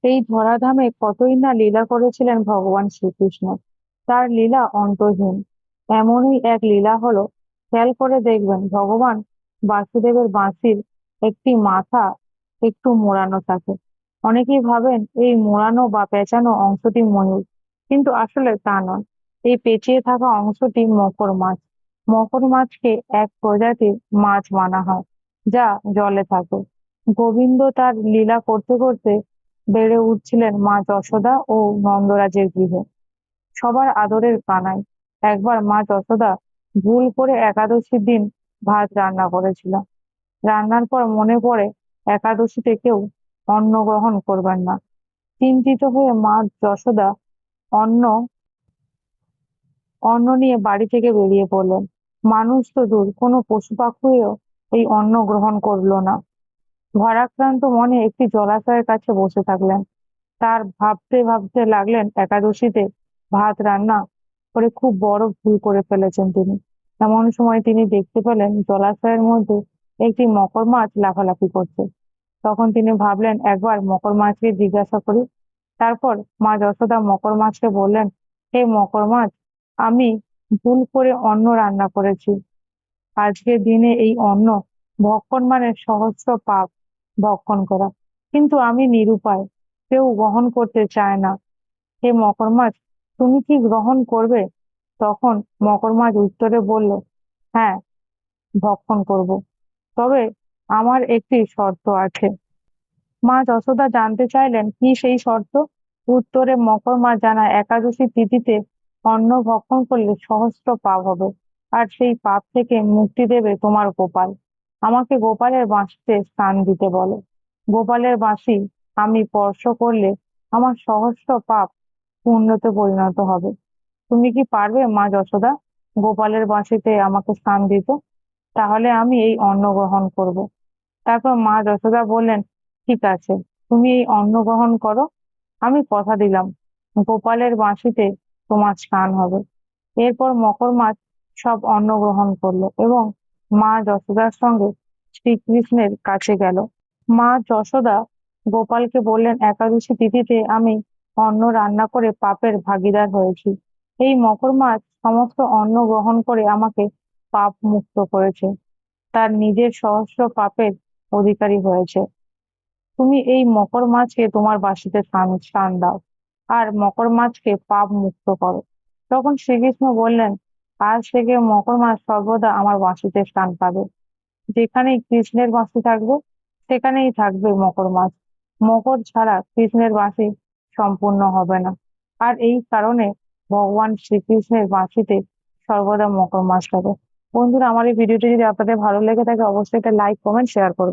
এই ধরাধামে কতই না লীলা করেছিলেন ভগবান শ্রীকৃষ্ণ। তার লীলা অন্তহীন। এমনই এক লীলা হলো, খেয়াল করে দেখবেন ভগবান বাসুদেবের বাঁশির একটি মাথা একটু মোড়ানো থাকে। অনেকেই ভাবেন এই মোড়ানো বা পেঁচানো অংশটি ময়ূর, কিন্তু আসলে তা নয়। এই পেঁচিয়ে থাকা অংশটি মকর মাছ। মকর মাছকে এক প্রজাতির মাছ মানা হয়, যা জলে থাকে। গোবিন্দ তার লীলা করতে করতে বেড়ে উঠছিলেন মা যশোদা ও নন্দরাজের গৃহে, সবার আদরের কানাই। একবার মা যশোদা ভুল করে একাদশীর দিন ভাত রান্না করেছিল। রান্নার পর মনে পড়ে একাদশীতে কেউ অন্ন গ্রহণ করবেন না। চিন্তিত হয়ে মা যশোদা অন্ন অন্ন নিয়ে বাড়ি থেকে বেরিয়ে পড়লেন। মানুষ তো দূর, কোনো পশু পাখিও এই অন্ন গ্রহণ করলো না। ভারাক্রান্ত মনে একটি জলাশয়ের কাছে বসে থাকলেন। তার ভাবতে ভাবতে লাগলেন একাদশীতে ভাত রান্না করে খুব বড় ভুল করে ফেলেছেন তিনি। এমন সময় তিনি দেখতে পেলেন জলাশয়ের মধ্যে একটি মকর মাছ লাফালাফি করছে। তখন তিনি ভাবলেন একবার মকর মাছকে জিজ্ঞাসা করি। তারপর মা যশোদা মকর মাছকে বললেন, হে মকর মাছ, আমি ভুল করে অন্ন রান্না করেছি। আজকের দিনে এই অন্ন ভক্ষণ মানে সহস্র পাপ ভক্ষণ করা। কিন্তু আমি নিরুপায়, কেউ গ্রহণ করতে চায় না। হে মকর মাছ, তুমি কি গ্রহণ করবে? তখন মকর মাছ উত্তরে বলল, হ্যাঁ, ভক্ষণ করব। তবে আমার একটি শর্ত আছে। মা যশোদা জানতে চাইলেন কি সেই শর্ত। উত্তরে মকর মাছ জানায়, একাদশী তিথিতে অন্ন ভক্ষণ করলে সহস্র পাপ হবে, আর সেই পাপ থেকে মুক্তি দেবে তোমার গোপাল। আমাকে গোপালের বাঁশিতে স্থান দিতে বলো। গোপালের বাঁশি আমি স্পর্শ করলে আমার সহস্র পাপ পুণ্যতে পরিণত হবে। তুমি কি পারবে মা যশোদা গোপালের বাঁশিতে আমাকে স্থান দিতে? তাহলে আমি এই অন্ন গ্রহণ করব। তারপর মা যশোদা বললেন, ঠিক আছে, তুমি এই অন্ন গ্রহণ করো। আমি কথা দিলাম গোপালের বাঁশিতে তোমার স্নান হবে। এরপর মকর মাছ সব অন্ন গ্রহণ করলো এবং মা যশোদার সঙ্গে শ্রীকৃষ্ণের কাছে গেল। মা যশোদা গোপালকে বললেন, একাদশী তিথিতে আমি অন্ন রান্না করে পাপের ভাগীদার হয়েছি। এই মকর মাছ সমস্ত অন্ন গ্রহণ করে আমাকে পাপ মুক্ত করেছে, তার নিজের সহস্র পাপের অধিকারী হয়েছে। তুমি এই মকর মাছকে তোমার বাঁশিতে স্থান দাও, আর মকর মাছকে পাপ মুক্ত করো। তখন শ্রীকৃষ্ণ বললেন, আজ থেকে মকর মাছ সর্বদা আমার বাঁশিতে স্থান পাবে। যেখানেই কৃষ্ণের বাঁশি থাকবে, সেখানেই থাকবে মকর মাছ। মকর ছাড়া কৃষ্ণের বাঁশি সম্পূর্ণ হবে না। আর এই কারণে ভগবান শ্রীকৃষ্ণের বাঁশিতে সর্বদা মকর মাছ থাকে। বন্ধুরা, আমার এই ভিডিওটি যদি আপনাদের ভালো লেগে থাকে, অবশ্যই একটা লাইক, কমেন্ট, শেয়ার করবেন।